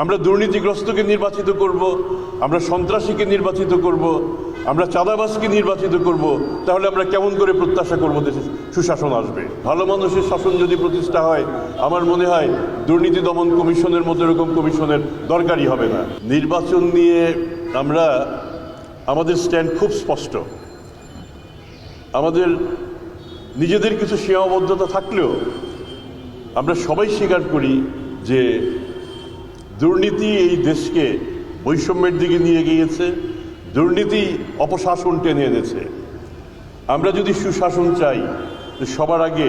আমরা দুর্নীতিগ্রস্তকে নির্বাচিত করব, আমরা সন্ত্রাসীকে নির্বাচিত করব, আমরা চাঁদাবাজকে নির্বাচিত করব, তাহলে আমরা কেমন করে প্রত্যাশা করব দেশে সুশাসন আসবে? ভালো মানুষের শাসন যদি প্রতিষ্ঠা হয়, আমার মনে হয় দুর্নীতি দমন কমিশনের মতো এরকম কমিশনের দরকারই হবে না। নির্বাচন নিয়ে আমরা আমাদের স্ট্যান্ড খুব স্পষ্ট। আমাদের নিজেদের কিছু সীমাবদ্ধতা থাকলেও আমরা সবাই স্বীকার করি যে দুর্নীতি এই দেশকে বৈষম্যের দিকে নিয়ে গিয়েছে, দুর্নীতি অপশাসন টেনে এনেছে। আমরা যদি সুশাসন চাই, সবার আগে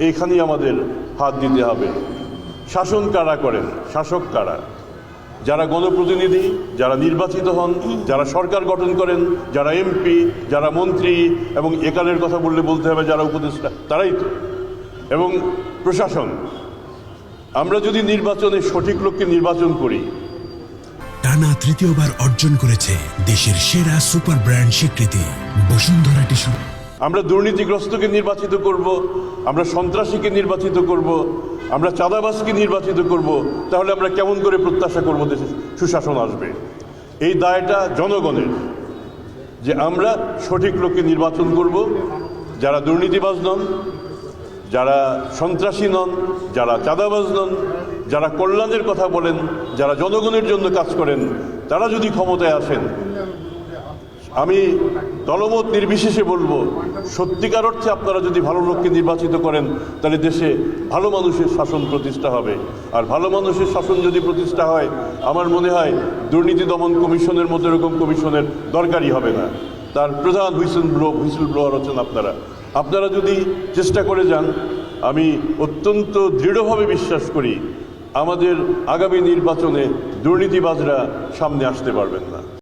এইখানেই আমাদের হাত দিতে হবে। শাসন কারা করেন? শাসক কারা? যারা গণপ্রতিনিধি, যারা নির্বাচিত হন, যারা সরকার গঠন করেন, যারা এমপি, যারা মন্ত্রী, এবং একালের কথা বলতে হবে যারা উপদেষ্টা, তারাই তো। এবং প্রশাসন, আমরা যদি নির্বাচনে সঠিক লোককে নির্বাচন করি। টানা তৃতীয়বার অর্জন করেছে দেশের সেরা সুপার ব্র্যান্ড স্বীকৃতি বসুন্ধরা টিস্যু। আমরা দুর্নীতিগ্রস্তকে নির্বাচিত করব, আমরা সন্ত্রাসীকে নির্বাচিত করব, আমরা চাঁদাবাজকে নির্বাচিত করব, তাহলে আমরা কেমন করে প্রত্যাশা করব দেশে সুশাসন আসবে? এই দায়টা জনগণের, যে আমরা সঠিক লোককে নির্বাচন করব, যারা দুর্নীতিবাজ নন, যারা সন্ত্রাসী নন, যারা চাঁদাবাজ নন, যারা কল্যাণের কথা বলেন, যারা জনগণের জন্য কাজ করেন, তারা যদি ক্ষমতায় আসেন, আমি দলমত নির্বিশেষে বলবো, সত্যিকার অর্থে আপনারা যদি ভালো লোককে নির্বাচিত করেন, তাহলে দেশে ভালো মানুষের শাসন প্রতিষ্ঠা হবে। আর ভালো মানুষের শাসন যদি প্রতিষ্ঠা হয়, আমার মনে হয় দুর্নীতি দমন কমিশনের মতো এরকম কমিশনের দরকারই হবে না। তার প্রধান হুইসেল ব্লোয়ার হচ্ছেন আপনারা। আপনারা যদি চেষ্টা করে যান, আমি অত্যন্ত দৃঢ়ভাবে বিশ্বাস করি আমাদের আগামী নির্বাচনে দুর্নীতিবাজরা সামনে আসতে পারবেন না।